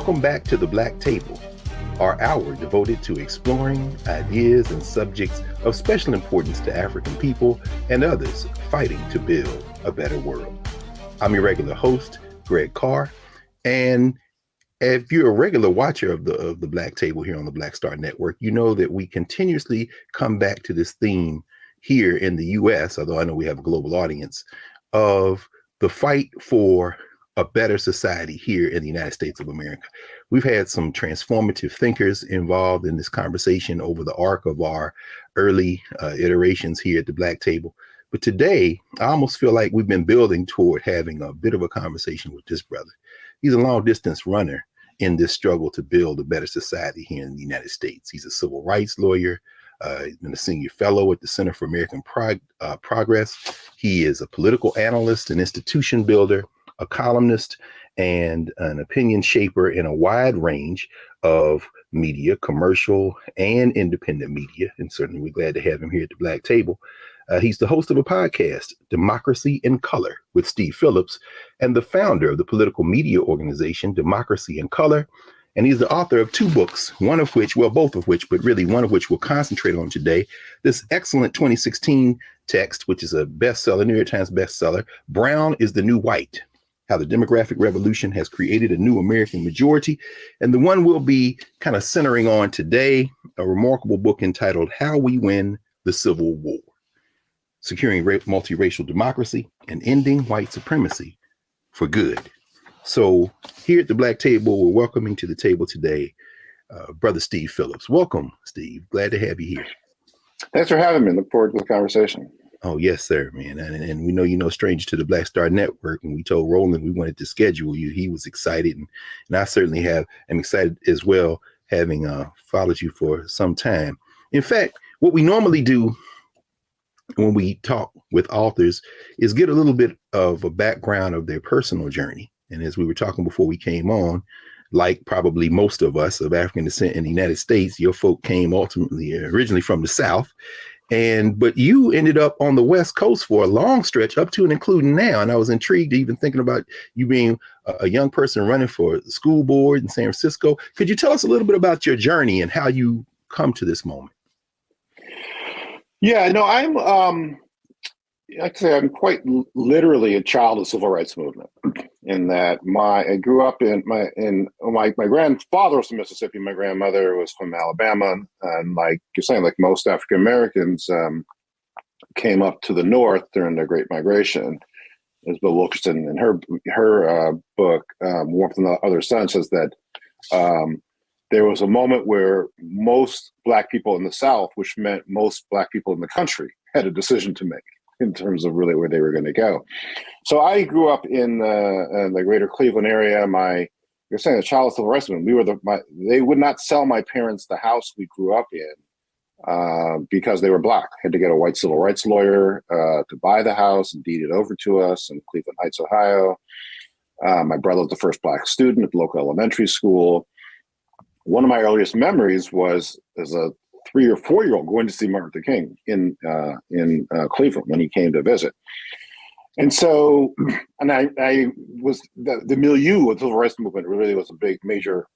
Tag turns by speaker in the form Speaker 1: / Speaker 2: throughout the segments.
Speaker 1: Welcome back to the Black Table, our hour devoted to exploring ideas and subjects of special importance to African people and others fighting to build a better world. I'm your regular host, Greg Carr, and if you're a regular watcher of the Black Table here on the Black Star Network, you know that we continuously come back to this theme here in the U.S., although I know we have a global audience, of the fight for a better society here in the United States of America. We've had some transformative thinkers involved in this conversation over the arc of our early iterations here at the Black Table. But today, I almost feel like we've been building toward having a bit of a conversation with this brother. He's a long distance runner in this struggle to build a better society here in the United States. He's a civil rights lawyer. He's been a senior fellow at the Center for American Progress. He is a political analyst, an institution builder, a columnist, and an opinion shaper in a wide range of media, commercial and independent media. And certainly we're glad to have him here at the Black Table. He's the host of a podcast, Democracy in Color, with Steve Phillips, and the founder of the political media organization, Democracy in Color. And he's the author of two books, one of which, well, both of which, but really one of which we'll concentrate on today. This excellent 2016 text, which is a bestseller, New York Times bestseller, Brown is the New White: How the Demographic Revolution Has Created a New American Majority. And the one we'll be kind of centering on today, a remarkable book entitled How We Win the Civil War: Securing Multiracial Democracy and Ending White Supremacy for Good. So here at the Black Table, we're welcoming to the table today, Brother Steve Phillips. Welcome, Steve. Glad to have you here.
Speaker 2: Thanks for having me. Look forward to the conversation.
Speaker 1: Oh, yes, sir, man. And we know you're no stranger to the Black Star Network. And we told Roland we wanted to schedule you. He was excited. And I certainly am excited as well, having followed you for some time. In fact, what we normally do when we talk with authors is get a little bit of a background of their personal journey. And as we were talking before we came on, like probably most of us of African descent in the United States, your folk came originally from the South. But you ended up on the West Coast for a long stretch, up to and including now. And I was intrigued even thinking about you being a young person running for the school board in San Francisco. Could you tell us a little bit about your journey and how you come to this moment?
Speaker 2: Yeah, no, I'd say I'm quite literally a child of the civil rights movement. In that I grew up my grandfather was from Mississippi, my grandmother was from Alabama, and like you're saying, like most African Americans came up to the North during the Great Migration. As Bill Wilkerson in her book, Warmth on the Other Sun, says that there was a moment where most Black people in the South, which meant most Black people in the country, had a decision to make in terms of really where they were going to go. So I grew up in the greater Cleveland area. You're saying the child of civil rights movement. They would not sell my parents the house we grew up in because they were Black. Had to get a white civil rights lawyer to buy the house and deed it over to us in Cleveland Heights, Ohio. My brother was the first Black student at the local elementary school. One of my earliest memories was as a 3 or 4 year old going to see Martin Luther King in Cleveland when he came to visit. And so, and I was the milieu of the civil rights movement really was a major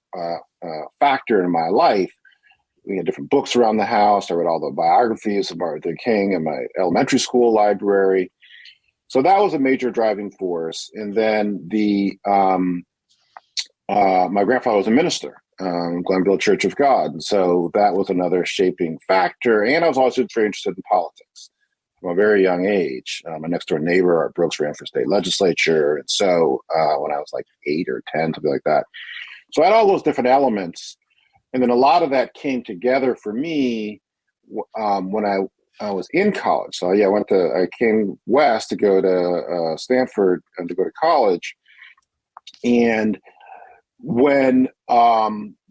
Speaker 2: factor in my life. We had different books around the house. I read all the biographies of Martin Luther King in my elementary school library. So that was a major driving force. And then my grandfather was a minister. Glenville Church of God. And so that was another shaping factor. And I was also very interested in politics from a very young age. My next door neighbor, Art Brooks, ran for state legislature. And so when I was like 8 or 10, something like that. So I had all those different elements. And then a lot of that came together for me when I was in college. So yeah, I came west to go to Stanford and to go to college. And when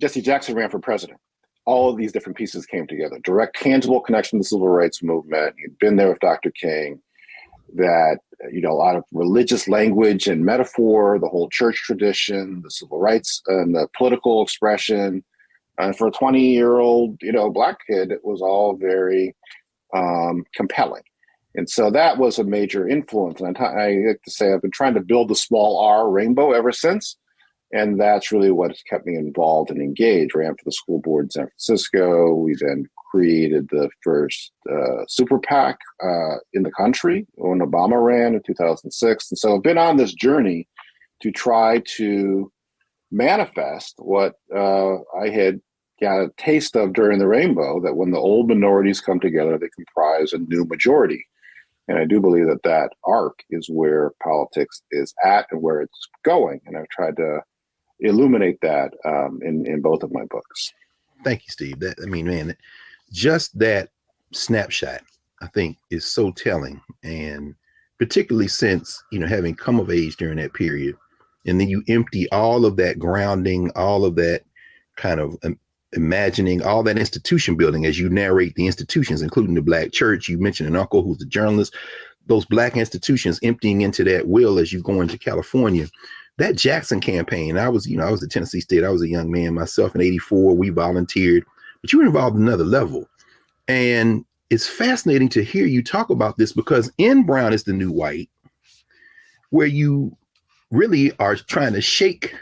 Speaker 2: Jesse Jackson ran for president, all of these different pieces came together. Direct, tangible connection to the civil rights movement. He'd been there with Dr. King. That, a lot of religious language and metaphor, the whole church tradition, the civil rights and the political expression. And for a 20-year-old, Black kid, it was all very compelling. And so that was a major influence. And I like to say I've been trying to build the small R rainbow ever since. And that's really what's kept me involved and engaged. Ran for the school board in San Francisco. We then created the first super PAC in the country when Obama ran in 2006. And so I've been on this journey to try to manifest what I had got a taste of during the rainbow, that when the old minorities come together, they comprise a new majority. And I do believe that that arc is where politics is at and where it's going. And I've tried to illuminate that in both of my books.
Speaker 1: Thank you, Steve. That, I mean, man, just that snapshot, I think, is so telling. And particularly since, you know, having come of age during that period, and then you empty all of that grounding, all of that kind of imagining, all that institution building as you narrate the institutions, including the Black church. You mentioned an uncle who's a journalist, those Black institutions emptying into that will as you go into California. That Jackson campaign, I was at Tennessee State. I was a young man myself in '84. We volunteered, but you were involved at another level. And it's fascinating to hear you talk about this, because in Brown is the New White, where you really are trying to shake,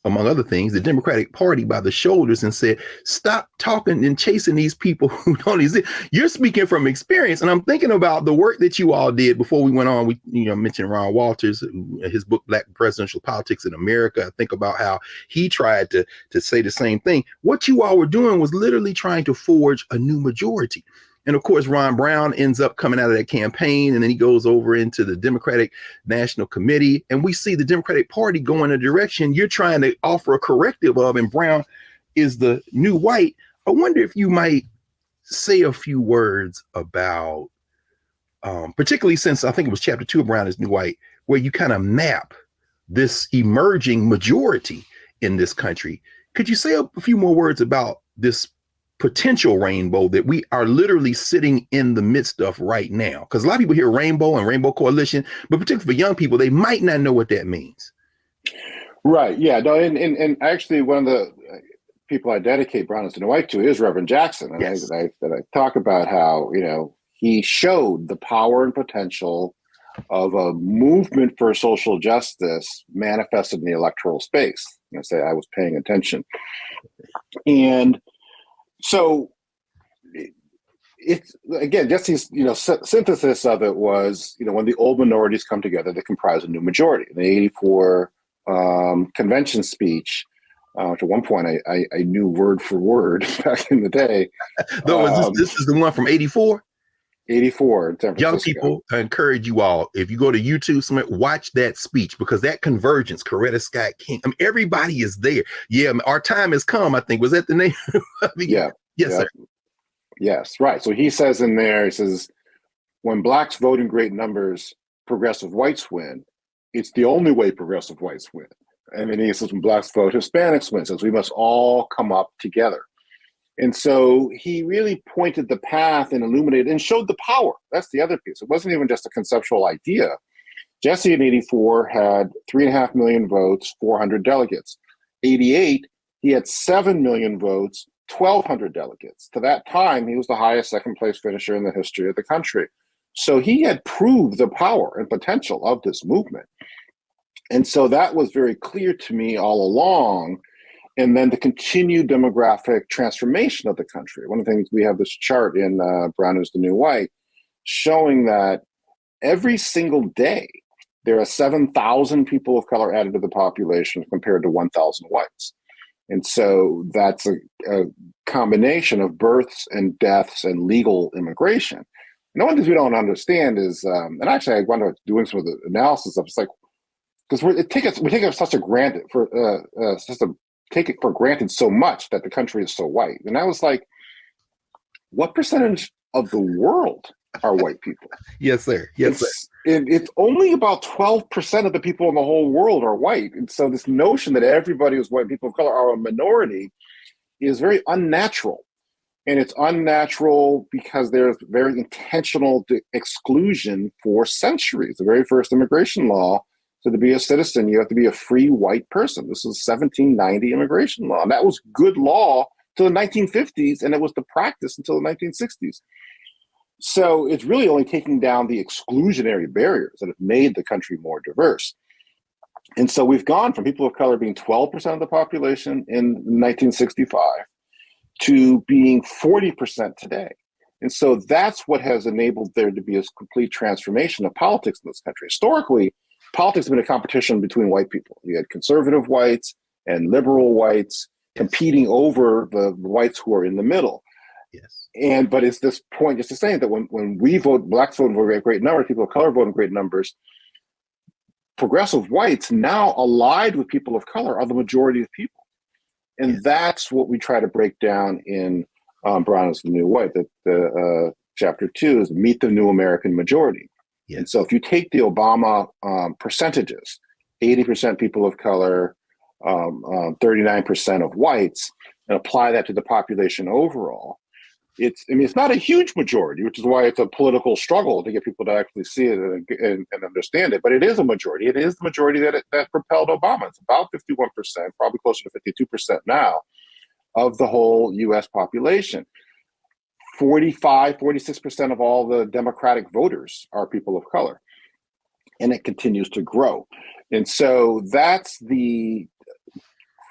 Speaker 1: among other things, the Democratic Party by the shoulders and said, stop talking and chasing these people who don't exist. You're speaking from experience. And I'm thinking about the work that you all did before we went on. We, mentioned Ron Walters, his book, Black Presidential Politics in America. I think about how he tried to say the same thing. What you all were doing was literally trying to forge a new majority. And of course, Ron Brown ends up coming out of that campaign, and then he goes over into the Democratic National Committee. And we see the Democratic Party go in a direction you're trying to offer a corrective of, and Brown is the New White. I wonder if you might say a few words about, particularly since I think it was chapter 2 of Brown is New White, where you kind of map this emerging majority in this country. Could you say a few more words about this potential rainbow that we are literally sitting in the midst of right now? Because a lot of people hear rainbow and rainbow coalition, but particularly for young people, they might not know what that means.
Speaker 2: Right. Yeah. No. And actually, one of the people I dedicate Brown is the New White to is Reverend Jackson, and
Speaker 1: Yes.
Speaker 2: I talk about how he showed the power and potential of a movement for social justice manifested in the electoral space. I say I was paying attention, and so it's, again, just his synthesis of it was, when the old minorities come together, they comprise a new majority. In the '84 convention speech, which at one point I knew word for word back in the day.
Speaker 1: This is the one from '84.
Speaker 2: '84 in San Francisco.
Speaker 1: Young people, I encourage you all, if you go to YouTube, watch that speech, because that convergence, Coretta Scott King, everybody is there. Yeah, our time has come, I think. Was that the name?
Speaker 2: Yeah.
Speaker 1: Yes,
Speaker 2: yeah.
Speaker 1: sir.
Speaker 2: Yes, right. So he says in there, he says, when blacks vote in great numbers, progressive whites win. It's the only way progressive whites win. And then he says, when blacks vote, Hispanics win. Says we must all come up together. And so he really pointed the path and illuminated and showed the power. That's the other piece. It wasn't even just a conceptual idea. Jesse in '84 had 3.5 million votes, 400 delegates. '88, he had 7 million votes, 1,200 delegates. To that time, he was the highest second place finisher in the history of the country. So he had proved the power and potential of this movement. And so that was very clear to me all along. And then the continued demographic transformation of the country. One of the things, we have this chart in Brown is the New White showing that every single day there are 7,000 people of color added to the population compared to 1,000 whites. And so that's a combination of births and deaths and legal immigration. And one of the things we don't understand is, and actually I wound up doing some of the analysis of, it's like, because we take it such a granted take it for granted so much that the country is so white. And I was like, what percentage of the world are white people?
Speaker 1: Yes, sir. Yes, sir.
Speaker 2: It's only about 12% of the people in the whole world are white. And so this notion that everybody who's white, people of color, are a minority is very unnatural. And it's unnatural because there's very intentional exclusion for centuries. The very first immigration law, so to be a citizen, you have to be a free white person. This was 1790 immigration law. And that was good law till the 1950s, and it was the practice until the 1960s. So it's really only taking down the exclusionary barriers that have made the country more diverse. And so we've gone from people of color being 12% of the population in 1965 to being 40% today. And so that's what has enabled there to be a complete transformation of politics in this country. Historically, politics has been a competition between white people. You had conservative whites and liberal whites competing over the whites who are in the middle.
Speaker 1: Yes.
Speaker 2: But it's this point just to say that when we vote, blacks vote in great numbers, people of color vote in great numbers, progressive whites now allied with people of color are the majority of people. And yes, that's what we try to break down in Brown is the New White. That the chapter 2 is Meet the New American Majority. Yes. And so if you take the Obama percentages, 80% people of color, 39% of whites, and apply that to the population overall, it's not a huge majority, which is why it's a political struggle to get people to actually see it and understand it. But it is a majority. It is the majority that propelled Obama. It's about 51%, probably closer to 52% now, of the whole U.S. population. 46% of all the Democratic voters are people of color. And it continues to grow. And so that's the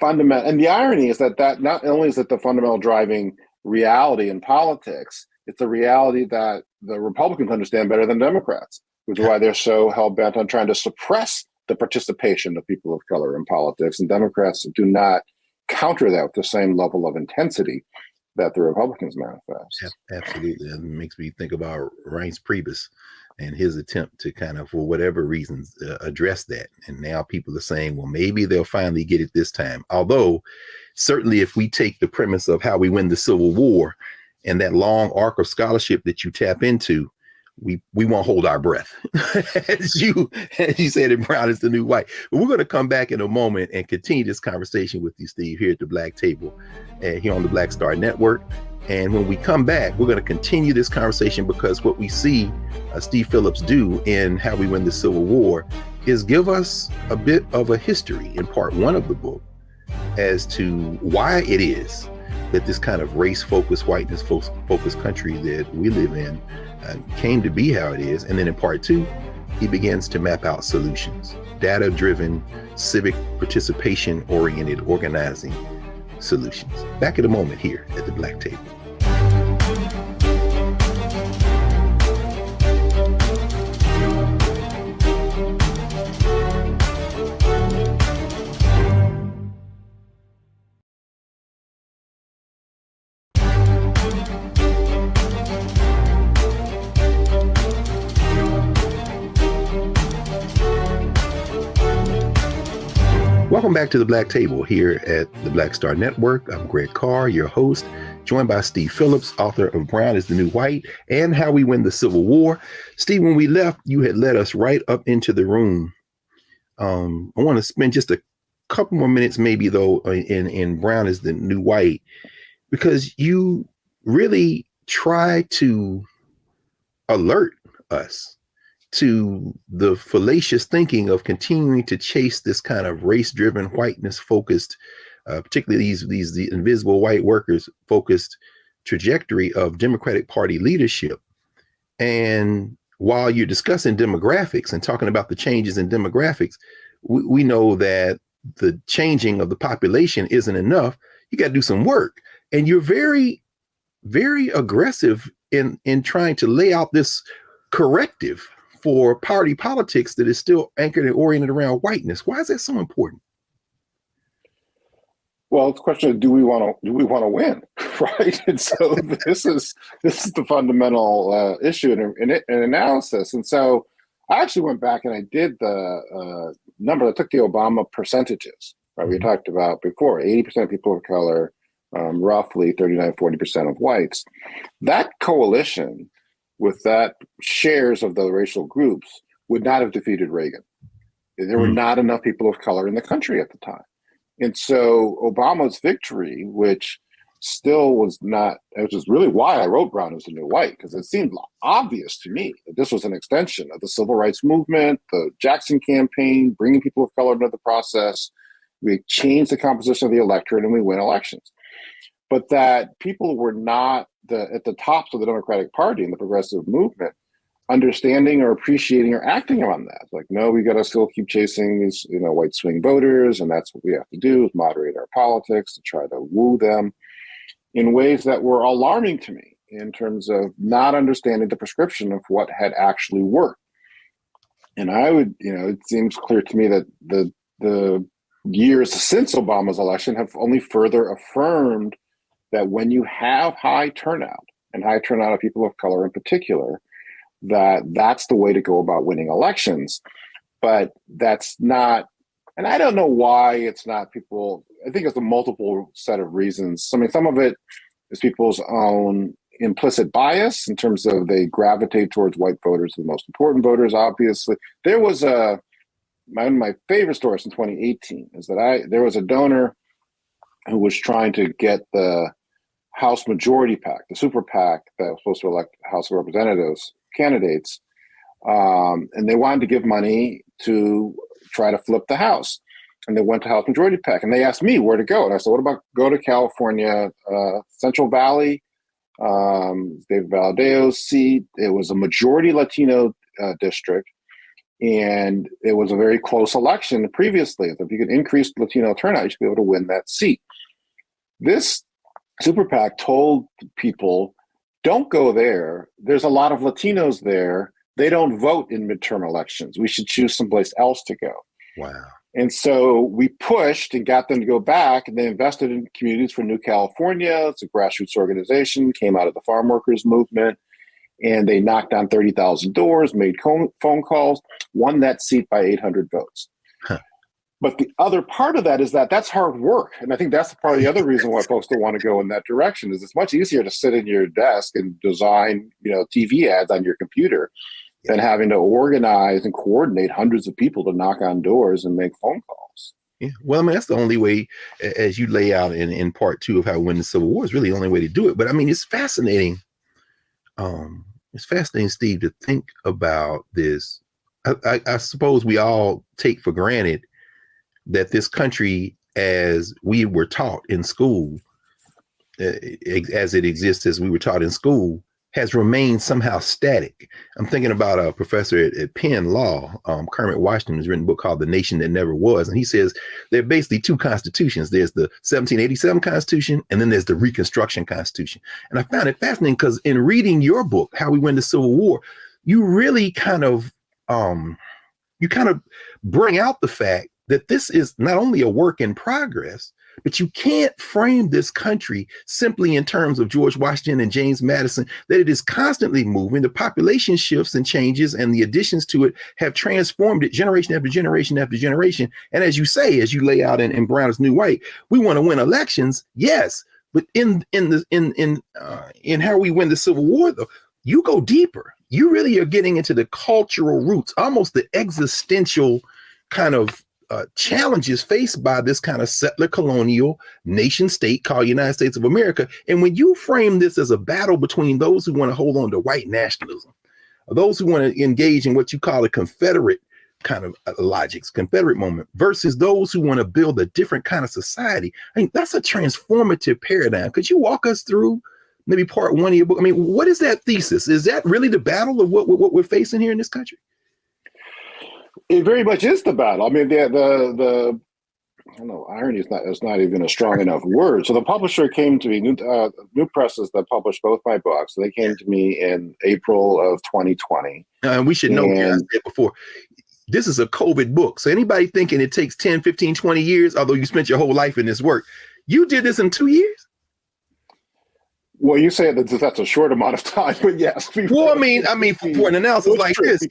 Speaker 2: fundamental. And the irony is that not only is it the fundamental driving reality in politics, it's a reality that the Republicans understand better than Democrats, which is why they're so hell-bent on trying to suppress the participation of people of color in politics. And Democrats do not counter that with the same level of intensity that the Republicans manifest.
Speaker 1: Yeah, absolutely. It makes me think about Reince Priebus and his attempt to kind of, for whatever reasons, address that. And now people are saying, well, maybe they'll finally get it this time. Although, certainly if we take the premise of how we win the Civil War and that long arc of scholarship that you tap into, we won't hold our breath, as you said in Brown is the New White. But we're going to come back in a moment and continue this conversation with you, Steve, here at the Black Table, here on the Black Star Network. And when we come back, we're going to continue this conversation, because what we see Steve Phillips do in How We Win the Civil War is give us a bit of a history in part 1 of the book as to why it is that this kind of race-focused, whiteness-focused country that we live in came to be how it is. And then in part 2, he begins to map out solutions, data-driven, civic participation-oriented organizing solutions. Back in a moment here at the Black Table. Welcome back to the Black Table here at the Black Star Network. I'm Greg Carr, your host, joined by Steve Phillips, author of Brown is the New White and How We Win the Civil War. Steve, when we left, you had led us right up into the room. I want to spend just a couple more minutes, maybe, though, in Brown is the New White, because you really try to alert us to the fallacious thinking of continuing to chase this kind of race-driven, whiteness-focused, particularly these invisible white workers-focused trajectory of Democratic Party leadership. And while you're discussing demographics and talking about the changes in demographics, we know that the changing of the population isn't enough. You got to do some work. And you're very, very aggressive in trying to lay out this corrective for party politics that is still anchored and oriented around whiteness. Why is that so important?
Speaker 2: Well, it's a question of do we want to win, right? And so this is the fundamental issue in analysis. And so I actually went back and I did the number. I took the Obama percentages, right? We talked about before, 80% people of color, roughly 39-40% of whites. That coalition with that shares of the racial groups would not have defeated Reagan. There were not enough people of color in the country at the time. And so Obama's victory, which still was not, which is really why I wrote Brown is the New White, because it seemed obvious to me that this was an extension of the civil rights movement, the Jackson campaign, bringing people of color into the process. We changed the composition of the electorate and we win elections. But that people were not at the tops of the Democratic Party and the progressive movement understanding or appreciating or acting on that. Like, no, we got to still keep chasing these, white swing voters, and that's what we have to do, is moderate our politics to try to woo them in ways that were alarming to me in terms of not understanding the prescription of what had actually worked. And I would, it seems clear to me that the years since Obama's election have only further affirmed that when you have high turnout, and high turnout of people of color in particular, that's the way to go about winning elections. But that's not, and I don't know why it's not people. I think it's a multiple set of reasons. I mean, some of it is people's own implicit bias in terms of they gravitate towards white voters, the most important voters, obviously. There was one of my favorite stories in 2018 is that there was a donor who was trying to get the House Majority PAC, the super PAC that was supposed to elect House of Representatives candidates, and they wanted to give money to try to flip the House. And they went to House Majority PAC, and they asked me where to go. And I said, what about go to California, Central Valley, David Valdeo's seat. It was a majority Latino district, and it was a very close election previously. If you could increase Latino turnout, you should be able to win that seat. This super PAC told people, don't go there. There's a lot of Latinos there. They don't vote in midterm elections. We should choose someplace else to go.
Speaker 1: Wow.
Speaker 2: And so we pushed and got them to go back, and they invested in Communities for New California. It's a grassroots organization, came out of the farm workers movement, and they knocked on 30,000 doors, made phone calls, won that seat by 800 votes.
Speaker 1: Huh.
Speaker 2: But the other part of that is that's hard work. And I think that's part of the other reason why folks don't want to go in that direction is it's much easier to sit in your desk and design, TV ads on your computer than having to organize and coordinate hundreds of people to knock on doors and make phone calls.
Speaker 1: Yeah. Well, I mean, that's the only way, as you lay out in part 2 of how to win the Civil War, is really the only way to do it. But I mean, it's fascinating. It's fascinating, Steve, to think about this. I suppose we all take for granted that this country, as we were taught in school, as it exists, as we were taught in school, has remained somehow static. I'm thinking about a professor at Penn Law, Kermit Washington, has written a book called The Nation That Never Was. And he says there are basically two constitutions. There's the 1787 Constitution, and then there's the Reconstruction Constitution. And I found it fascinating because in reading your book, How We Win the Civil War, you really kind of bring out the fact that this is not only a work in progress, but you can't frame this country simply in terms of George Washington and James Madison, that it is constantly moving. The population shifts and changes, and the additions to it have transformed it generation after generation after generation. And as you say, as you lay out in Brown is New White, we want to win elections, yes, but in how we win the Civil War, though, you go deeper. You really are getting into the cultural roots, almost the existential kind of challenges faced by this kind of settler colonial nation state called United States of America. And when you frame this as a battle between those who want to hold on to white nationalism, or those who want to engage in what you call a Confederate kind of logics, Confederate moment, versus those who want to build a different kind of society, I mean, that's a transformative paradigm. Could you walk us through maybe part 1 of your book? I mean, what is that thesis? Is that really the battle of what we're facing here in this country?
Speaker 2: It very much is the battle. I mean, the I don't know, irony is not even a strong enough word. So the publisher came to me, New Presses that published both my books. They came to me in April of 2020.
Speaker 1: And we should know, I said before, this is a COVID book. So anybody thinking it takes 10, 15, 20 years, although you spent your whole life in this work, you did this in 2 years?
Speaker 2: Well, you say that that's a short amount of time, but yes.
Speaker 1: Well, I mean, for an analysis like this,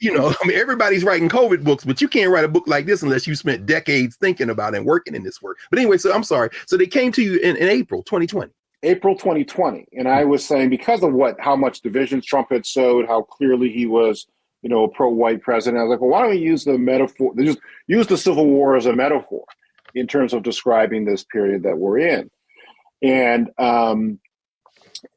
Speaker 1: everybody's writing COVID books, but you can't write a book like this unless you spent decades thinking about and working in this work. But anyway, so I'm sorry. So they came to you in April 2020.
Speaker 2: April 2020. And I was saying, because of how much divisions Trump had sowed, how clearly he was, a pro-white president, I was like, well, why don't we use the metaphor, just use the Civil War as a metaphor in terms of describing this period that we're in. And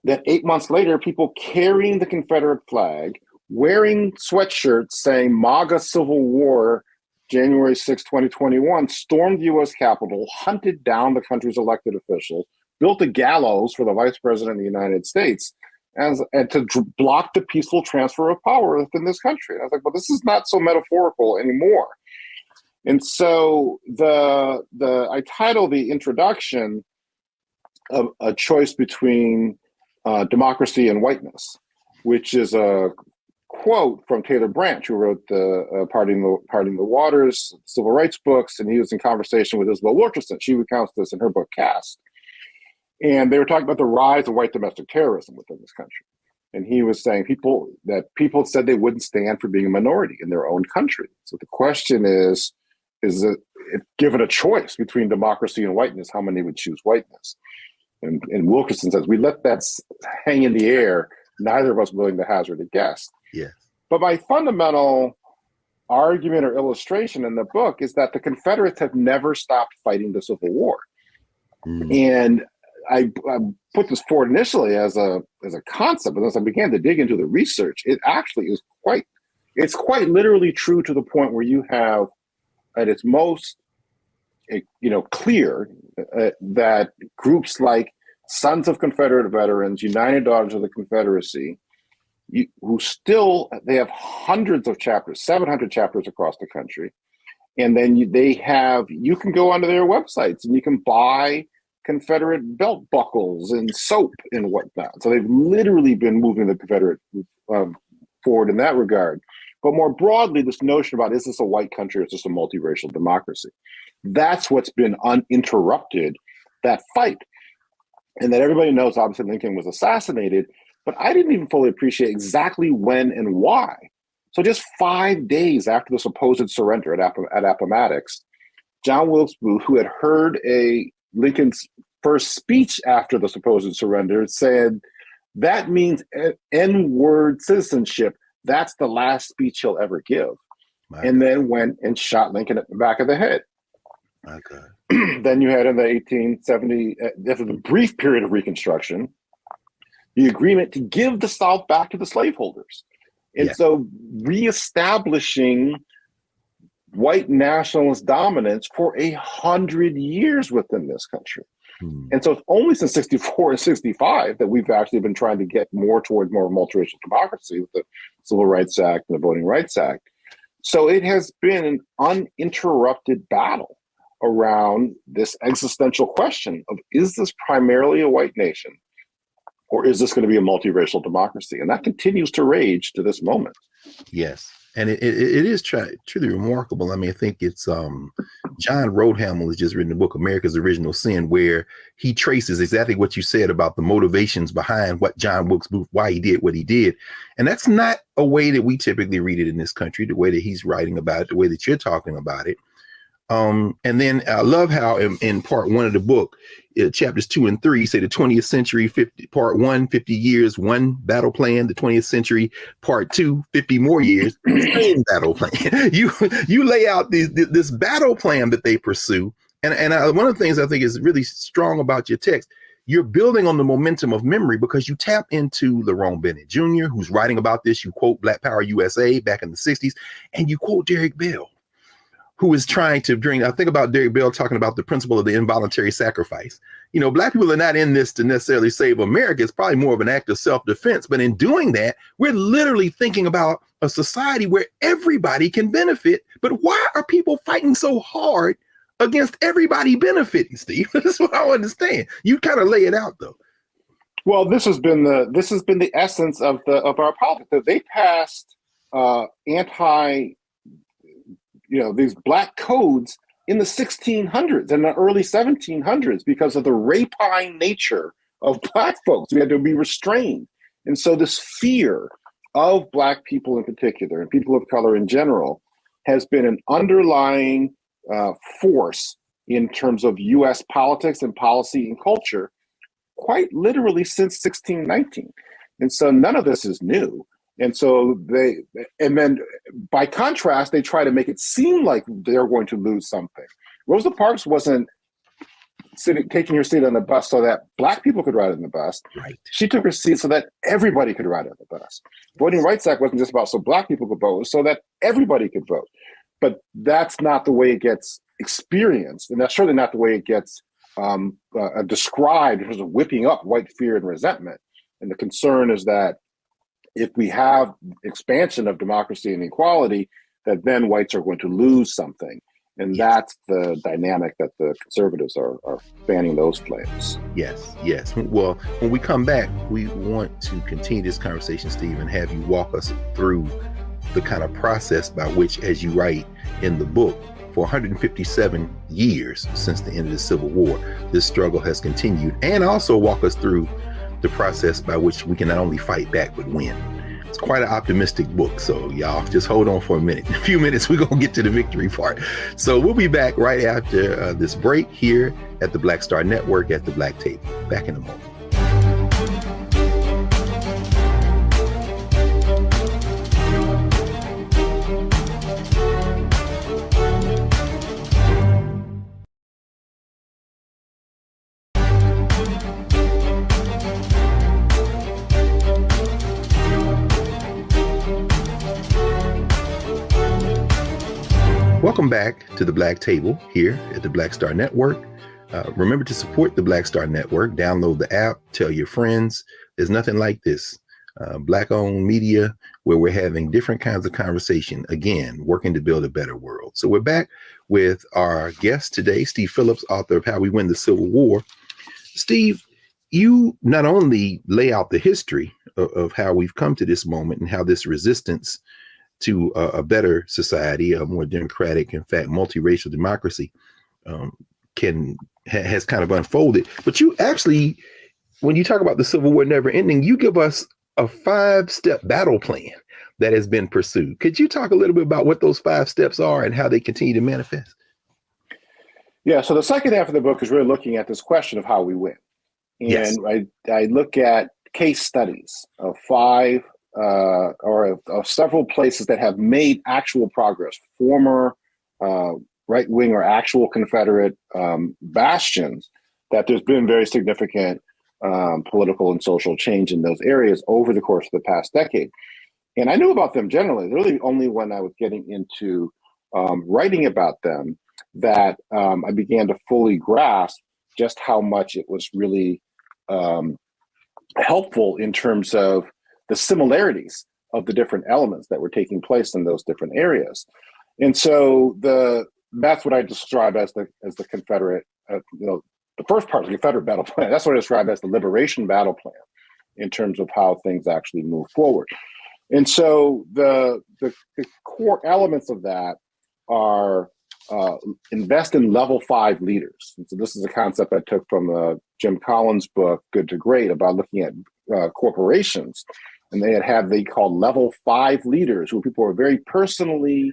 Speaker 2: that 8 months later, people carrying the Confederate flag, wearing sweatshirts saying MAGA Civil War, January 6, 2021, stormed the U.S. Capitol, hunted down the country's elected officials, built a gallows for the Vice President of the United States, and to block the peaceful transfer of power within this country. And I was like, well, this is not so metaphorical anymore. And so I title the introduction of a choice between democracy and whiteness, which is a quote from Taylor Branch, who wrote the Parting the Waters civil rights books, and he was in conversation with Isabel Wilkerson. She recounts this in her book Caste. And they were talking about the rise of white domestic terrorism within this country. And he was saying people said they wouldn't stand for being a minority in their own country. So the question is if given a choice between democracy and whiteness, how many would choose whiteness? And Wilkerson says, we let that hang in the air, neither of us willing to hazard a guess.
Speaker 1: Yeah.
Speaker 2: But my fundamental argument or illustration in the book is that the Confederates have never stopped fighting the Civil War. And I put this forward initially as a concept, but as I began to dig into the research, it actually is quite literally true to the point where you have at its most clear that groups like Sons of Confederate Veterans, United Daughters of the Confederacy, they have hundreds of chapters, 700 chapters across the country. And then you can go onto their websites and you can buy Confederate belt buckles and soap and whatnot. So they've literally been moving the Confederate forward in that regard. But more broadly, this notion about, is this a white country or is this a multiracial democracy? That's what's been uninterrupted, that fight. And that everybody knows, obviously, Lincoln was assassinated, but I didn't even fully appreciate exactly when and why. So just 5 days after the supposed surrender at Appomattox, John Wilkes Booth, who had heard Lincoln's first speech after the supposed surrender, said, that means N-word citizenship. That's the last speech he'll ever give. Then went and shot Lincoln at the back of the head.
Speaker 1: My God.
Speaker 2: Then you had in the 1870, after the brief period of Reconstruction, the agreement to give the South back to the slaveholders. And so reestablishing white nationalist dominance for 100 years within this country. And so it's only since 64 and 65 that we've actually been trying to get more towards more multiracial democracy with the Civil Rights Act and the Voting Rights Act. So it has been an uninterrupted battle around this existential question of, is this primarily a white nation or is this going to be a multiracial democracy? And that continues to rage to this moment.
Speaker 1: Yes. And it is truly remarkable. I mean, I think it's John Roadhamel has just written the book America's Original Sin, where he traces exactly what you said about the motivations behind what John Wilkes Booth, why he did what he did. And that's not a way that we typically read it in this country, the way that he's writing about it, the way that you're talking about it. And then I love how in part one of the book, chapters 2 and 3 say the 20th century, part 1, 50 years, one battle plan, the 20th century, part 2, 50 more years, same battle plan. You lay out this battle plan that they pursue. And one of the things I think is really strong about your text, you're building on the momentum of memory because you tap into Lerone Bennett Jr., who's writing about this. You quote Black Power USA back in the 60s, and you quote Derek Bell, who is trying to I think about Derek Bell talking about the principle of the involuntary sacrifice. You know, Black people are not in this to necessarily save America. It's probably more of an act of self-defense. But in doing that, we're literally thinking about a society where everybody can benefit. But why are people fighting so hard against everybody benefiting, Steve? That's what I understand. You kind of lay it out, though.
Speaker 2: Well, this has been the essence of our politics. They passed these black codes in the 1600s and the early 1700s because of the rapine nature of black folks. We had to be restrained. And so this fear of black people in particular and people of color in general has been an underlying force in terms of U.S. politics and policy and culture quite literally since 1619. And so none of this is new. And so then by contrast, they try to make it seem like they're going to lose something. Rosa Parks wasn't taking her seat on the bus so that black people could ride on the bus.
Speaker 1: Right.
Speaker 2: She took her seat so that everybody could ride on the bus. Voting Rights Act wasn't just about so black people could vote, it was so that everybody could vote. But that's not the way it gets experienced. And that's certainly not the way it gets described in terms of whipping up white fear and resentment. And the concern is that if we have expansion of democracy and equality, that then whites are going to lose something. And that's the dynamic that the conservatives are fanning those flames.
Speaker 1: Yes. Well, when we come back, we want to continue this conversation, Steve, and have you walk us through the kind of process by which, as you write in the book, for 157 years since the end of the Civil War, this struggle has continued, and also walk us through the process by which we can not only fight back, but win. It's quite an optimistic book, so y'all just hold on for a minute. In a few minutes, we're going to get to the victory part. So we'll be back right after this break here at the Black Star Network at the Black Table. Back in a moment. Welcome back to the Black Table here at the Black Star Network. Remember to support the Black Star Network. Download the app, tell your friends. There's nothing like this. Black-owned media where we're having different kinds of conversation, again, working to build a better world. So we're back with our guest today, Steve Phillips, author of How We Win the Civil War. Steve, you not only lay out the history of how we've come to this moment and how this resistance to a better society, a more democratic, in fact, multiracial democracy has kind of unfolded. But you actually, when you talk about the Civil War never ending, you give us a 5-step battle plan that has been pursued. Could you talk a little bit about what those 5 steps are and how they continue to manifest?
Speaker 2: Yeah, so the second half of the book is really looking at this question of how we win. And
Speaker 1: Yes.
Speaker 2: I look at case studies of 5 or of several places that have made actual progress, former right-wing or actual Confederate bastions, that there's been very significant political and social change in those areas over the course of the past decade. And I knew about them generally, really only when I was getting into writing about them that I began to fully grasp just how much it was really helpful in terms of the similarities of the different elements that were taking place in those different areas. And so that's what I describe as the Confederate, the first part of the Confederate battle plan. That's what I describe as the liberation battle plan in terms of how things actually move forward. And so the core elements of that are invest in level 5 leaders. And so this is a concept I took from Jim Collins' book, Good to Great, about looking at corporations. And they called level 5 leaders, who people were very personally,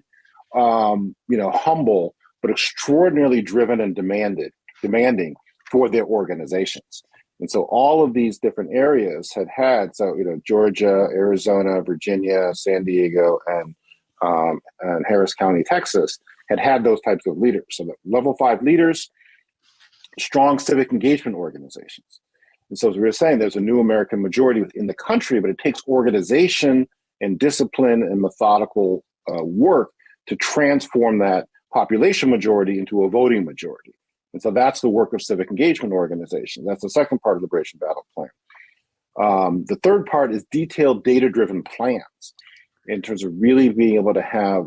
Speaker 2: humble, but extraordinarily driven and demanding for their organizations. And so all of these different areas had Georgia, Arizona, Virginia, San Diego, and Harris County, Texas, had those types of leaders. So the level 5 leaders, strong civic engagement organizations. And so as we were saying, there's a new American majority within the country, but it takes organization and discipline and methodical work to transform that population majority into a voting majority. And so that's the work of civic engagement organizations. That's the second part of the Liberation Battle Plan. The third part is detailed data-driven plans in terms of really being able to have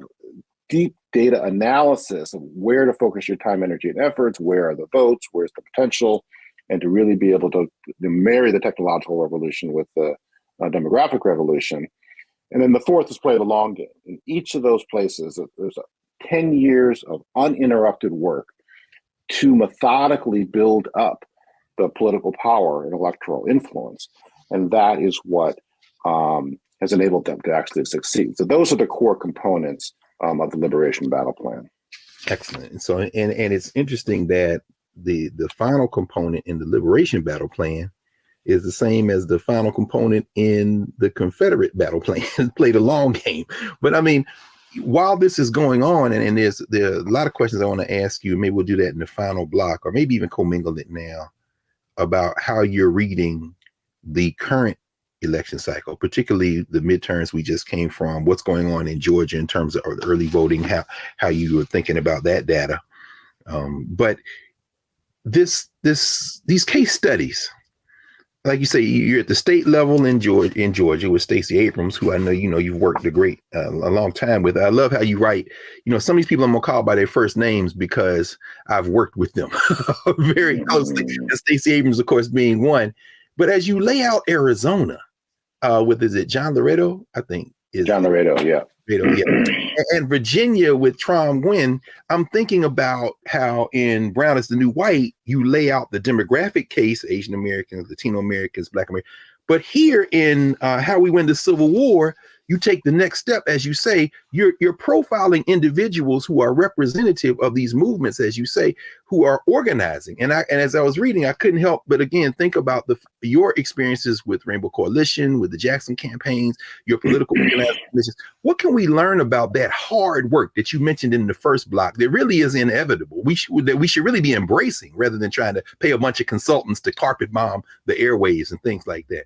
Speaker 2: deep data analysis of where to focus your time, energy, and efforts, where are the votes, where's the potential, and to really be able to marry the technological revolution with the demographic revolution. And then the fourth is play the long game. In each of those places, there's 10 years of uninterrupted work to methodically build up the political power and electoral influence. And that is what has enabled them to actually succeed. So those are the core components of the Liberation Battle Plan.
Speaker 1: Excellent. And so, and it's interesting that the final component in the Liberation Battle Plan is the same as the final component in the Confederate Battle Plan. Play the long game. But I mean, while this is going on, and there are a lot of questions I want to ask you, maybe we'll do that in the final block, or maybe even commingle it now, about how you're reading the current election cycle, particularly the midterms we just came from, what's going on in Georgia in terms of early voting, how you were thinking about that data. But these case studies, like you say, you're at the state level in Georgia with Stacey Abrams, who I know you've worked a long time with. I love how you write. Some of these people I'm gonna call by their first names because I've worked with them very closely. And Stacey Abrams, of course, being one. But as you lay out Arizona, is it John Laredo? I think is
Speaker 2: John Laredo, yeah.
Speaker 1: Yeah. And Virginia with Trom Gwynn, I'm thinking about how in Brown is the New White, you lay out the demographic case, Asian Americans, Latino Americans, Black Americans. But here in How We Win the Civil War, you take the next step, as you say, you're profiling individuals who are representative of these movements, as you say, who are organizing. And as I was reading, I couldn't help but again think about your experiences with Rainbow Coalition, with the Jackson campaigns, your political organizing. What can we learn about that hard work that you mentioned in the first block that really is inevitable? We should really be embracing rather than trying to pay a bunch of consultants to carpet bomb the airwaves and things like that.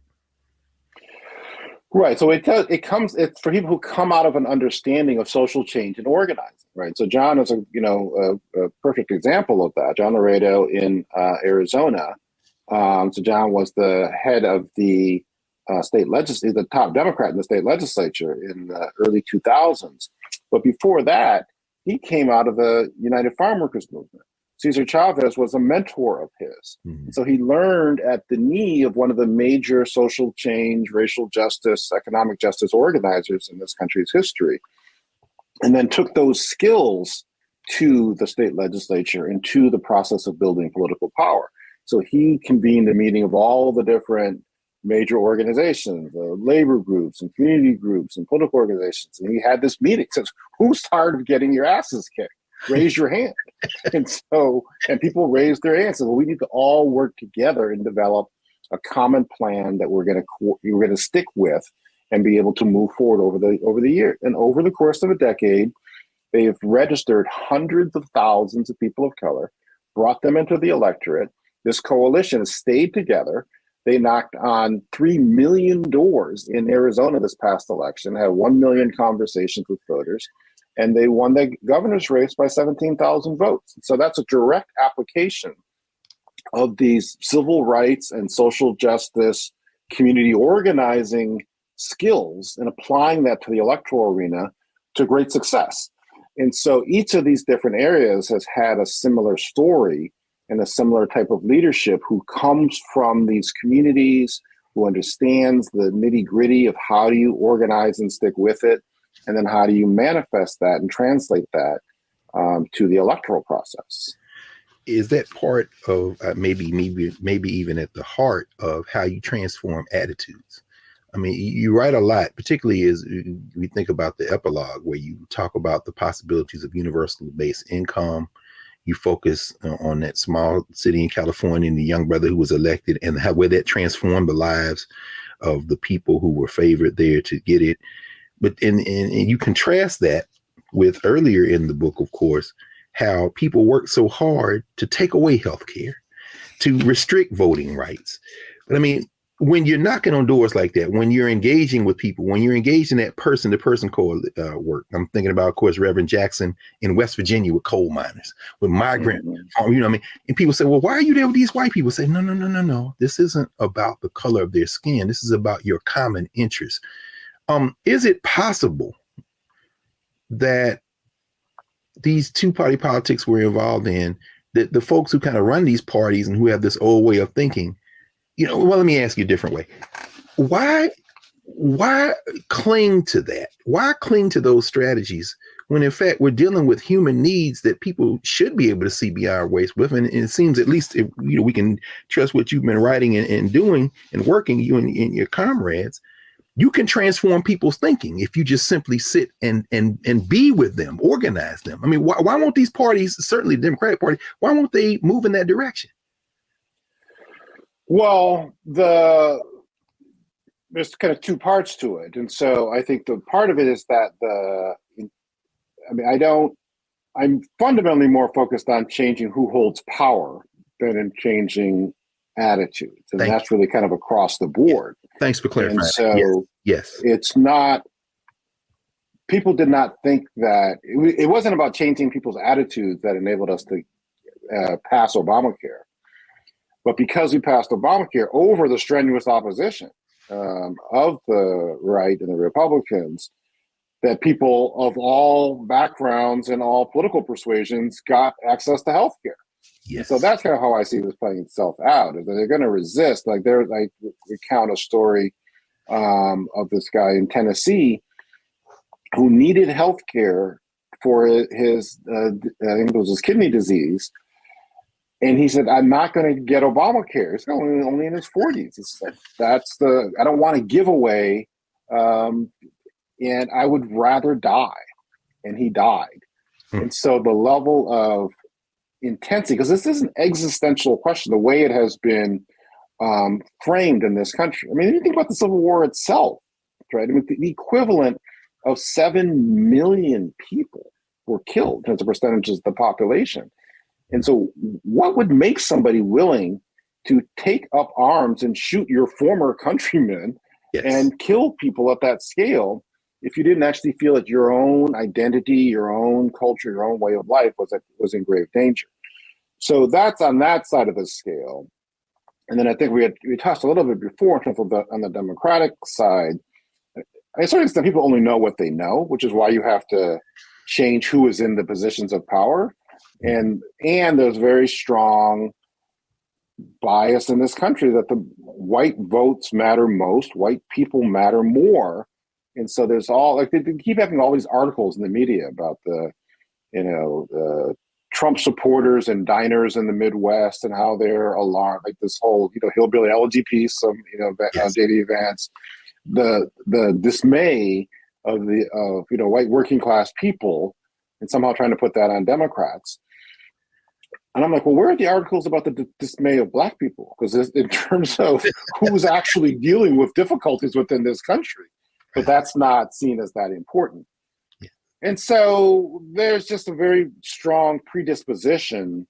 Speaker 2: Right. So it's for people who come out of an understanding of social change and organizing. Right. So John is a perfect example of that. John Laredo in Arizona. So John was the head of the state legislature, the top Democrat in the state legislature in the early 2000s. But before that, he came out of the United Farm Workers movement. Cesar Chavez was a mentor of his. Mm-hmm. So he learned at the knee of one of the major social change, racial justice, economic justice organizers in this country's history, and then took those skills to the state legislature and to the process of building political power. So he convened a meeting of all the different major organizations, labor groups and community groups and political organizations. And he had this meeting, says, who's tired of getting your asses kicked? Raise your hand. And people raised their hands. So we need to all work together and develop a common plan that we're going to stick with and be able to move forward over the year. And over the course of a decade, they have registered hundreds of thousands of people of color, brought them into the electorate. This coalition has stayed together. They knocked on 3 million doors in Arizona this past election, had 1 million conversations with voters, and they won the governor's race by 17,000 votes. So that's a direct application of these civil rights and social justice community organizing skills and applying that to the electoral arena to great success. And so each of these different areas has had a similar story and a similar type of leadership who comes from these communities, who understands the nitty gritty of how do you organize and stick with it, and then how do you manifest that and translate that to the electoral process.
Speaker 1: Is that part of maybe even at the heart of how you transform attitudes? I mean, you write a lot, particularly as we think about the epilogue, where you talk about the possibilities of universal basic income. You focus on that small city in California and the young brother who was elected and where that transformed the lives of the people who were favored there to get it. But and you contrast that with earlier in the book, of course, how people work so hard to take away healthcare, to restrict voting rights. But I mean, when you're knocking on doors like that, when you're engaging with people, when you're engaged in that person-to-person work, I'm thinking about, of course, Reverend Jackson in West Virginia with coal miners, with migrant, what I mean? And people say, well, why are you there with these white people? Say, no. This isn't about the color of their skin. This is about your common interests. Is it possible that these two-party politics we're involved in, that the folks who kind of run these parties and who have this old way of thinking, well, let me ask you a different way. Why cling to that? Why cling to those strategies when in fact we're dealing with human needs that people should be able to see beyond our waist with? And it seems, at least, we can trust what you've been writing and doing and working, you and your comrades. You can transform people's thinking if you just simply sit and be with them, organize them. I mean, why won't these parties, certainly the Democratic Party, why won't they move in that direction?
Speaker 2: Well, there's kind of two parts to it. And so I think the part of it is that I'm fundamentally more focused on changing who holds power than in changing attitudes. And that's really kind of across the board.
Speaker 1: Thanks for clarifying.
Speaker 2: And so
Speaker 1: yes.
Speaker 2: It's not, people did not think that, it wasn't about changing people's attitudes that enabled us to pass Obamacare. But because we passed Obamacare over the strenuous opposition of the right and the Republicans, that people of all backgrounds and all political persuasions got access to health care.
Speaker 1: Yes.
Speaker 2: So that's kind of how I see this playing itself out, is that they're going to resist. Like I recount a story of this guy in Tennessee who needed health care for his, I think it was his kidney disease. And he said, I'm not going to get Obamacare. He's only in his 40s. It's like, I don't want to give away, and I would rather die. And he died. And so the level of intensity, because this is an existential question, the way it has been framed in this country. I mean, if you think about the Civil War itself, right? I mean, the equivalent of 7 million people were killed as a percentage of the population. And so what would make somebody willing to take up arms and shoot your former countrymen and kill people at that scale if you didn't actually feel that your own identity, your own culture, your own way of life was in grave danger? So that's on that side of the scale. And then I think we touched a little bit before in terms of on the Democratic side. To a certain extent, people only know what they know, which is why you have to change who is in the positions of power. And there's very strong bias in this country that the white votes matter most, white people matter more. And so there's all, like, they keep having all these articles in the media about the Trump supporters and diners in the Midwest and how they're alarmed, like this whole, hillbilly elegy piece of, J.D. Vance, the dismay of white working class people, and somehow trying to put that on Democrats. And I'm like, well, where are the articles about the dismay of Black people? Because in terms of who's actually dealing with difficulties within this country, but that's not seen as that important. Yeah. And so there's just a very strong predisposition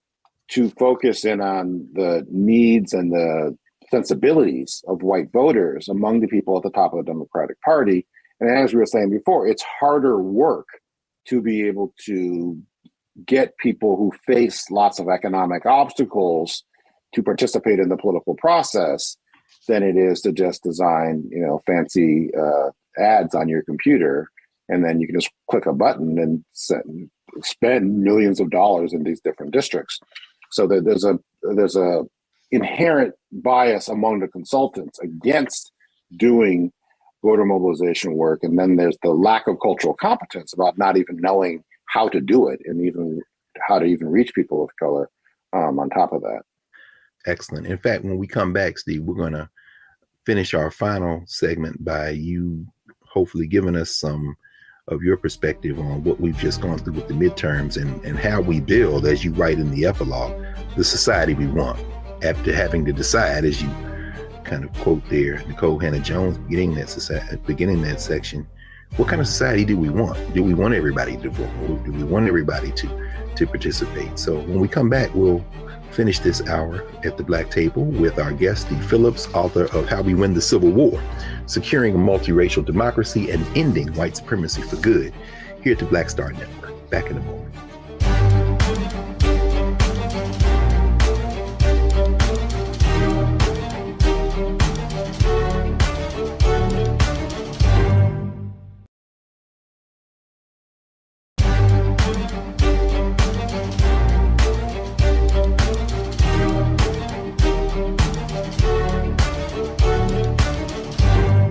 Speaker 2: to focus in on the needs and the sensibilities of white voters among the people at the top of the Democratic Party. And as we were saying before, it's harder work to be able to get people who face lots of economic obstacles to participate in the political process than it is to just design, fancy ads on your computer, and then you can just click a button and spend millions of dollars in these different districts. So there's a inherent bias among the consultants against doing voter mobilization work, and then there's the lack of cultural competence about not even knowing how to do it and even how to even reach people of color on top of that.
Speaker 1: Excellent. In fact, when we come back, Steve, we're going to finish our final segment by you hopefully giving us some of your perspective on what we've just gone through with the midterms and how we build, as you write in the epilogue, the society we want, after having to decide, as you kind of quote there, Nicole Hannah-Jones, beginning that section, what kind of society do we want? Do we want everybody to vote? Do we want everybody to participate? So when we come back, we'll finish this hour at the Black Table with our guest, Steve Phillips, author of How We Win the Civil War, Securing a Multiracial Democracy and Ending White Supremacy for Good, here at the Black Star Network. Back in a moment.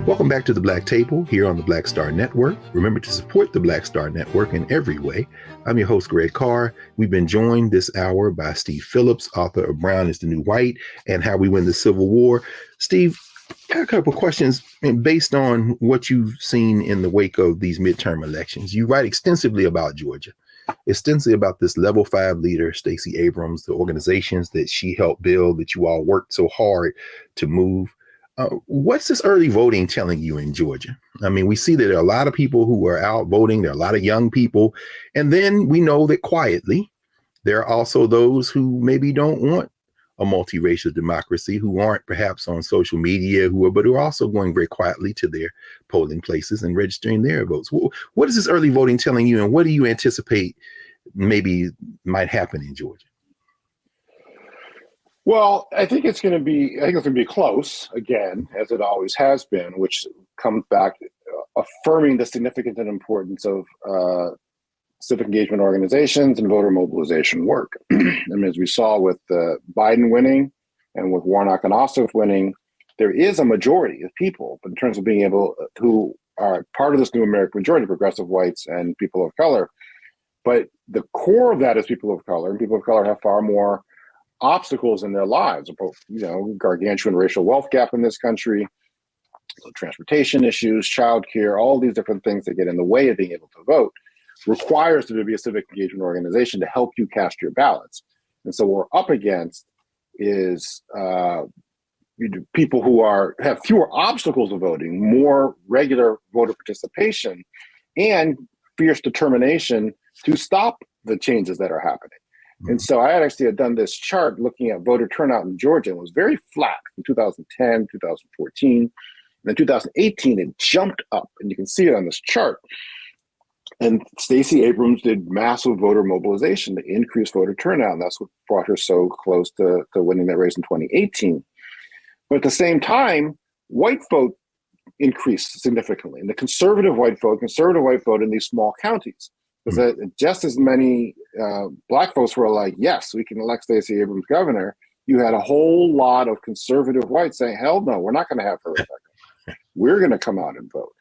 Speaker 1: Welcome back to the Black Table here on the Black Star Network. Remember to support the Black Star Network in every way. I'm your host, Greg Carr. We've been joined this hour by Steve Phillips, author of Brown is the New White and How We Win the Civil War. Steve, I have a couple of questions based on what you've seen in the wake of these midterm elections. You write extensively about Georgia, extensively about this level 5 leader, Stacey Abrams, the organizations that she helped build, that you all worked so hard to move. What's this early voting telling you in Georgia? I mean, we see that there are a lot of people who are out voting. There are a lot of young people. And then we know that quietly, there are also those who maybe don't want a multiracial democracy, who aren't perhaps on social media, but who are also going very quietly to their polling places and registering their votes. What is this early voting telling you, and what do you anticipate maybe might happen in Georgia?
Speaker 2: Well, I think it's going to be close again, as it always has been, which comes back affirming the significance and importance of civic engagement organizations and voter mobilization work. I mean, as we saw with Biden winning and with Warnock and Ossoff winning, there is a majority of people, but in terms of being able who are part of this new American majority, progressive whites and people of color. But the core of that is people of color, and people of color have far more obstacles in their lives, gargantuan racial wealth gap in this country, transportation issues, childcare, all these different things that get in the way of being able to vote, requires there to be a civic engagement organization to help you cast your ballots. And so what we're up against is people who have fewer obstacles to voting, more regular voter participation, and fierce determination to stop the changes that are happening. And so I had done this chart looking at voter turnout in Georgia, and it was very flat from 2010, 2014. And then 2018, it jumped up, and you can see it on this chart. And Stacey Abrams did massive voter mobilization to increase voter turnout, and that's what brought her so close to winning that race in 2018. But at the same time, white vote increased significantly, and the conservative white vote in these small counties. Because just as many black folks were like, yes, we can elect Stacey Abrams governor, you had a whole lot of conservative whites saying, hell no, we're not going to have her as governor. We're going to come out and vote.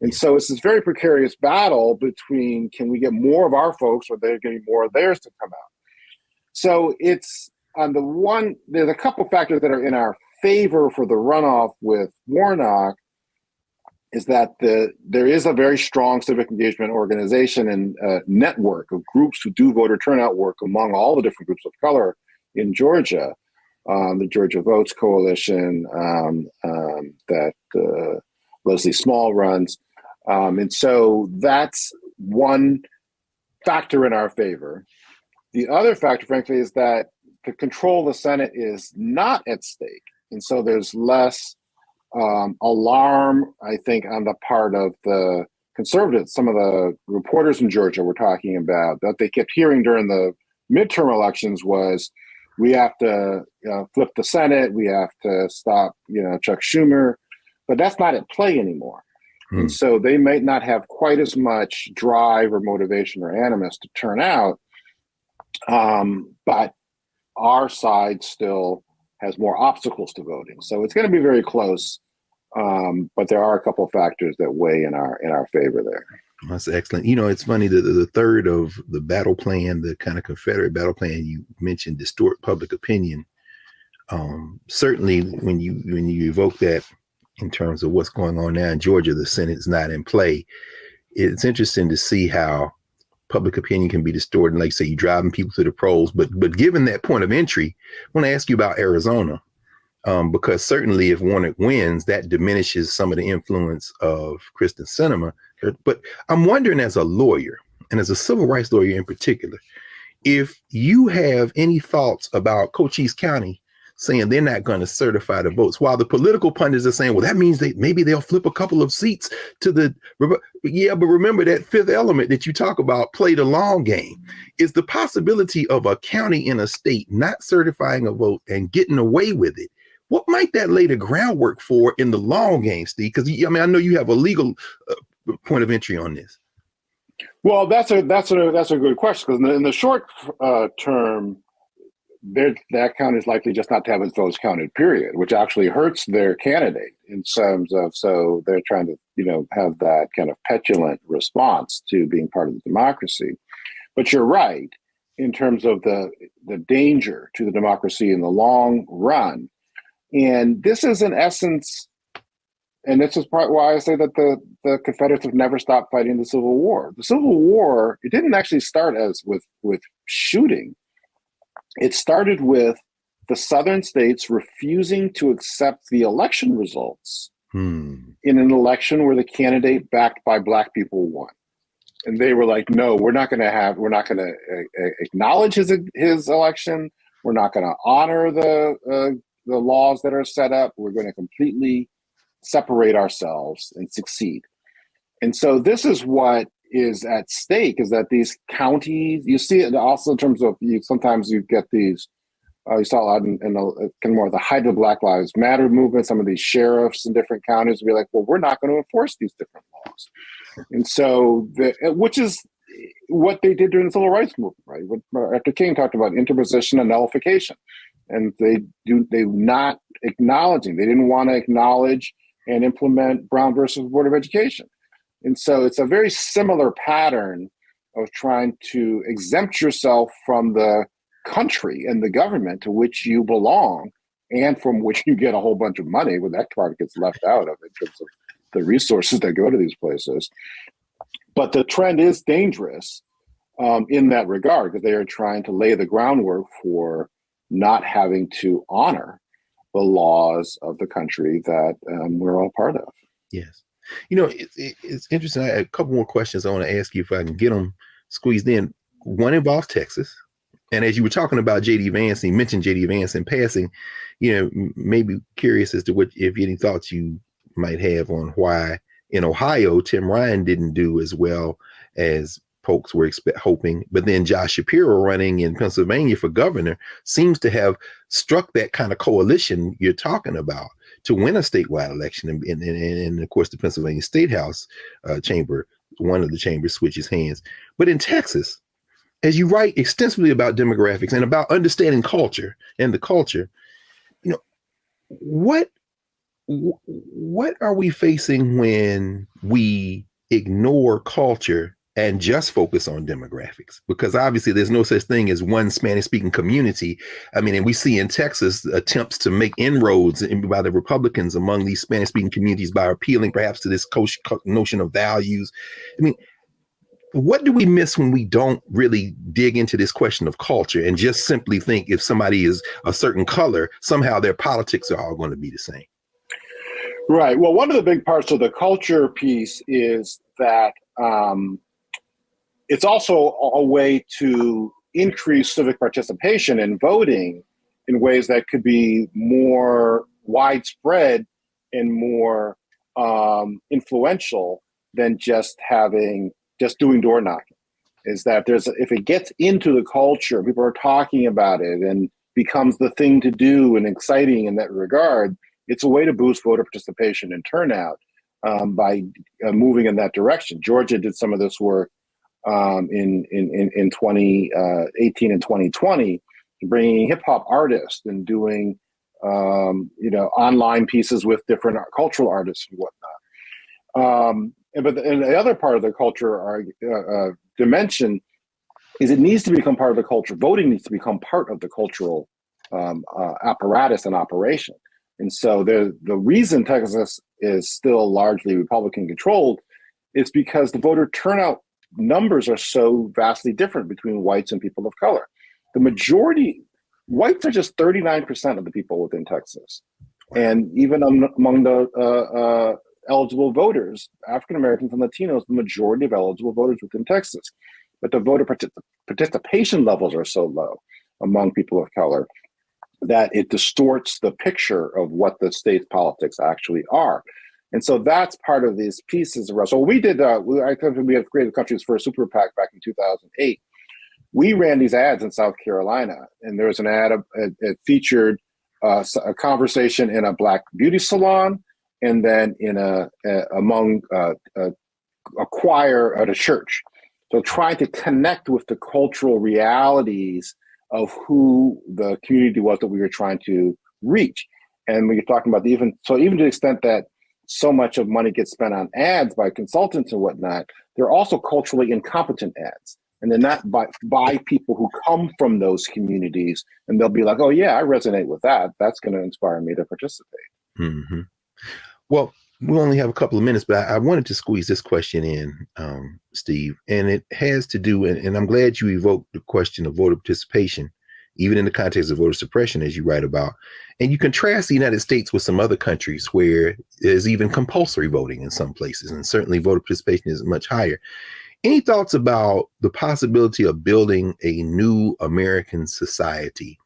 Speaker 2: And so it's this very precarious battle between, can we get more of our folks, or they're getting more of theirs to come out? So it's on the one, there's a couple factors that are in our favor for the runoff with Warnock, is that there is a very strong civic engagement organization and network of groups who do voter turnout work among all the different groups of color in Georgia. The Georgia Votes Coalition that Leslie Small runs. And so that's one factor in our favor. The other factor, frankly, is that the control of the Senate is not at stake. And so there's less alarm, I think, on the part of the conservatives. Some of the reporters in Georgia were talking about that they kept hearing during the midterm elections was, we have to flip the Senate, we have to stop, Chuck Schumer, but that's not at play anymore. And so they might not have quite as much drive or motivation or animus to turn out, but our side still has more obstacles to voting. So it's going to be very close, but there are a couple of factors that weigh in our favor there.
Speaker 1: That's excellent. It's funny that the third of the battle plan, the kind of Confederate battle plan you mentioned, distort public opinion. Certainly, when you evoke that in terms of what's going on now in Georgia, the Senate's not in play. It's interesting to see how public opinion can be distorted. Like, say, you're driving people to the polls, but given that point of entry, I want to ask you about Arizona, because certainly if Warnock wins, that diminishes some of the influence of Kristen Sinema. But I'm wondering, as a lawyer and as a civil rights lawyer in particular, if you have any thoughts about Cochise County saying they're not going to certify the votes, while the political pundits are saying, well, that means maybe they'll flip a couple of seats to the, yeah, but remember that fifth element that you talk about, play the long game, is the possibility of a county in a state not certifying a vote and getting away with it. What might that lay the groundwork for in the long game, Steve? Because I know you have a legal point of entry on this.
Speaker 2: Well, that's a good question, because in the short term, that county is likely just not to have its votes counted, period, which actually hurts their candidate in terms of, so they're trying to, have that kind of petulant response to being part of the democracy. But you're right, in terms of the danger to the democracy in the long run. And this is, in essence, and this is part why I say that the Confederates have never stopped fighting the Civil War. The Civil War, it didn't actually start with shooting. It started with the Southern states refusing to accept the election results in an election where the candidate backed by Black people won. And they were like, no, we're not going to acknowledge his election. We're not going to honor the laws that are set up. We're going to completely separate ourselves and succeed. And so this is what is at stake, is that these counties, you see it also in terms of, sometimes you get these You saw a lot in the kind of more the height of the Black Lives Matter movement. Some of these sheriffs in different counties would be like, well, we're not going to enforce these different laws. And so, which is what they did during the civil rights movement, right? After King talked about interposition and nullification, and they not acknowledging, they didn't want to acknowledge and implement Brown versus Board of Education. And so it's a very similar pattern of trying to exempt yourself from the country and the government to which you belong and from which you get a whole bunch of money when that part gets left out of it in terms of the resources that go to these places. But the trend is dangerous in that regard, because they are trying to lay the groundwork for not having to honor the laws of the country that we're all part of.
Speaker 1: Yes. You know, it's interesting. I have a couple more questions I want to ask you if I can get them squeezed in. One involves Texas. And as you were talking about J.D. Vance, and you mentioned J.D. Vance in passing, you know, maybe curious as to what, if any thoughts you might have on why in Ohio, Tim Ryan didn't do as well as folks were hoping. But then Josh Shapiro running in Pennsylvania for governor seems to have struck that kind of coalition you're talking about to win a statewide election. And of course, the Pennsylvania State House chamber, one of the chambers switches hands. But in Texas, as you write extensively about demographics and about understanding culture and the culture, you know, what are we facing when we ignore culture and just focus on demographics? Because obviously there's no such thing as one Spanish speaking community. I mean, and we see in Texas attempts to make inroads by the Republicans among these Spanish speaking communities by appealing perhaps to this notion of values. I mean, what do we miss when we don't really dig into this question of culture and just simply think if somebody is a certain color, somehow their politics are all going to be the same?
Speaker 2: Right. Well, one of the big parts of the culture piece is that it's also a way to increase civic participation in voting in ways that could be more widespread and more influential than just doing door knocking. Is that if it gets into the culture, people are talking about it and becomes the thing to do and exciting in that regard, it's a way to boost voter participation and turnout by moving in that direction. Georgia did some of this work in 2018 and 2020, bringing hip hop artists and doing online pieces with different cultural artists and whatnot. But the other part of the culture dimension is it needs to become part of the culture. Voting needs to become part of the cultural apparatus and operation. And so the reason Texas is still largely Republican controlled is because the voter turnout numbers are so vastly different between whites and people of color. The majority, whites are just 39% of the people within Texas. And even among the eligible voters, African Americans and Latinos, the majority of eligible voters within Texas. But the voter participation levels are so low among people of color that it distorts the picture of what the state's politics actually are. And so that's part of these pieces. So we did, we had created the country's first super PAC back in 2008. We ran these ads in South Carolina, and there was an ad, it featured a conversation in a Black beauty salon, and then in among a choir at a church. So trying to connect with the cultural realities of who the community was that we were trying to reach. And we were talking about even to the extent that so much of money gets spent on ads by consultants and whatnot, they're also culturally incompetent ads. And they're not by people who come from those communities. And they'll be like, oh yeah, I resonate with that. That's going to inspire me to participate.
Speaker 1: Mm-hmm. Well, we only have a couple of minutes, but I wanted to squeeze this question in, Steve, and it has to do, and I'm glad you evoked the question of voter participation, even in the context of voter suppression, as you write about. And you contrast the United States with some other countries where there's even compulsory voting in some places, and certainly voter participation is much higher. Any thoughts about the possibility of building a new American society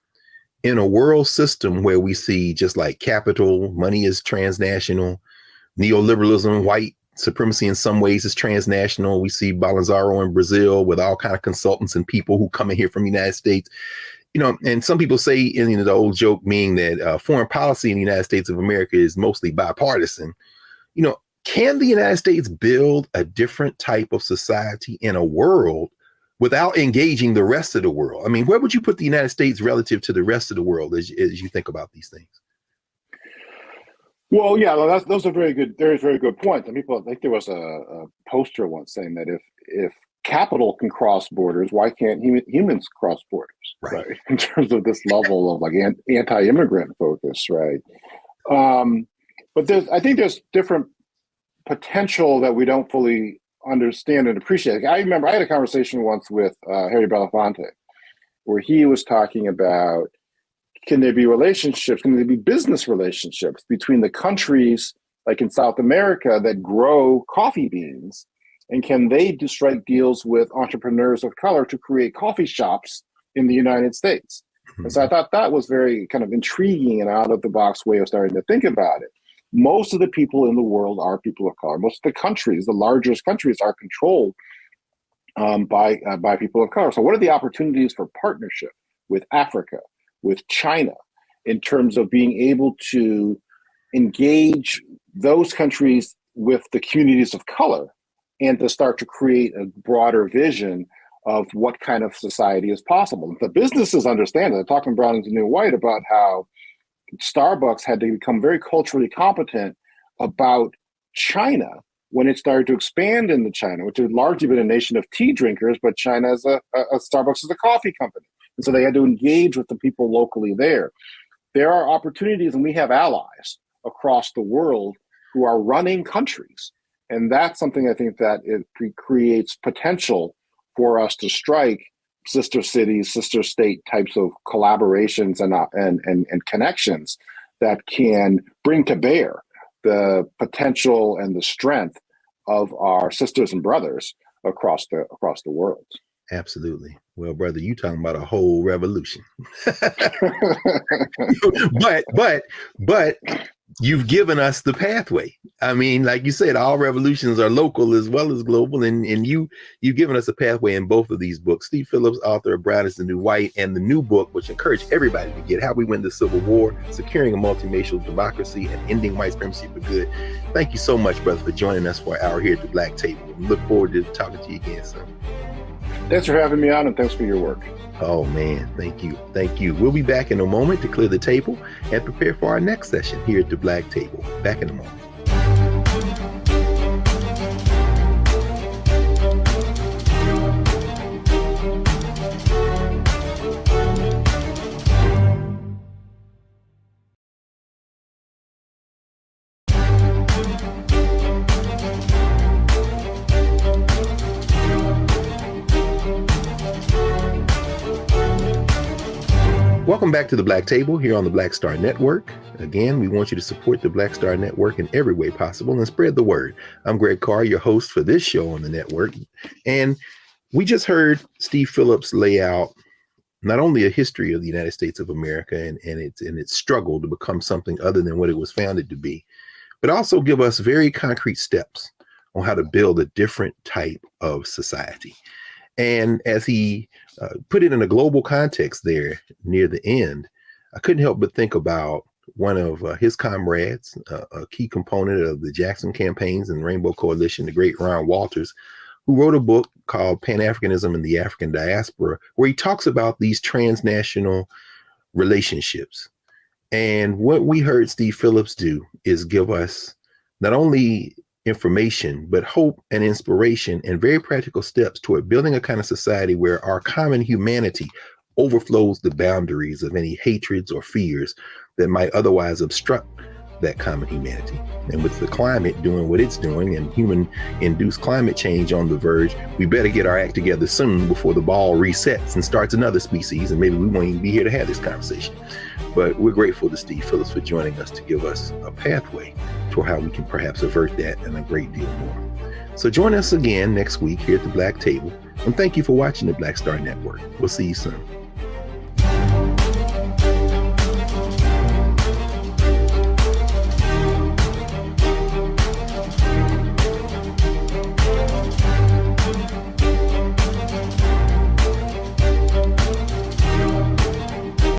Speaker 1: in a world system where we see, just like capital, money is transnational, neoliberalism, white supremacy in some ways is transnational. We see Bolsonaro in Brazil with all kind of consultants and people who come in here from the United States. and some people say, in the old joke being that foreign policy in the United States of America is mostly bipartisan. Can the United States build a different type of society in a world without engaging the rest of the world? I mean, where would you put the United States relative to the rest of the world as you think about these things?
Speaker 2: Well, yeah, those are very good points. And people, I think there was a poster once saying that if capital can cross borders, why can't humans cross borders? Right. In terms of this level of like anti-immigrant focus, right? But I think there's different potential that we don't fully understand and appreciate. I remember I had a conversation once with Harry Belafonte, where he was talking about, can there be relationships, can there be business relationships between the countries like in South America that grow coffee beans, and can they strike deals with entrepreneurs of color to create coffee shops in the United States? Mm-hmm. And so I thought that was very kind of intriguing and out of the box way of starting to think about it. Most of the people in the world are people of color. Most of the countries, the largest countries, are controlled by people of color. So what are the opportunities for partnership with Africa, with China, in terms of being able to engage those countries with the communities of color and to start to create a broader vision of what kind of society is possible? The businesses understand it. I'm talking Browning's the New White about how Starbucks had to become very culturally competent about China when it started to expand into China, which had largely been a nation of tea drinkers, but China is Starbucks is a coffee company. And so they had to engage with the people locally there. There are opportunities, and we have allies across the world who are running countries. And that's something I think that it creates potential for us to strike sister cities, sister state types of collaborations and connections that can bring to bear the potential and the strength of our sisters and brothers across the world.
Speaker 1: Absolutely. Well, brother, you talking about a whole revolution. but you've given us the pathway. I mean, like you said, all revolutions are local as well as global, and you've given us a pathway in both of these books. Steve Phillips, author of Brown is the New White, and the new book, which I encourage everybody to get, How We Win the Civil War, Securing a Multiracial Democracy and Ending White Supremacy for Good. Thank you so much, brother, for joining us for an hour here at the Black Table. We look forward to talking to you again soon.
Speaker 2: Thanks for having me on, and thanks for your work.
Speaker 1: Oh, man. Thank you. Thank you. We'll be back in a moment to clear the table and prepare for our next session here at the Black Table. Back in a moment. Welcome back to the Black Table here on the Black Star Network. Again, we want you to support the Black Star Network in every way possible and spread the word. I'm Greg Carr, your host for this show on the network. And we just heard Steve Phillips lay out not only a history of the United States of America and its struggle to become something other than what it was founded to be, but also give us very concrete steps on how to build a different type of society. And as he put it in a global context there near the end, I couldn't help but think about one of his comrades, a key component of the Jackson campaigns and the Rainbow Coalition, the great Ron Walters, who wrote a book called Pan-Africanism in the African Diaspora, where he talks about these transnational relationships. And what we heard Steve Phillips do is give us not only information, but hope and inspiration and very practical steps toward building a kind of society where our common humanity overflows the boundaries of any hatreds or fears that might otherwise obstruct that common humanity. And with the climate doing what it's doing and human-induced climate change on the verge, we better get our act together soon before the ball resets and starts another species, and maybe we won't even be here to have this conversation. But we're grateful to Steve Phillips for joining us to give us a pathway to how we can perhaps avert that and a great deal more. So join us again next week here at the Black Table, and thank you for watching the Black Star Network. We'll see you soon.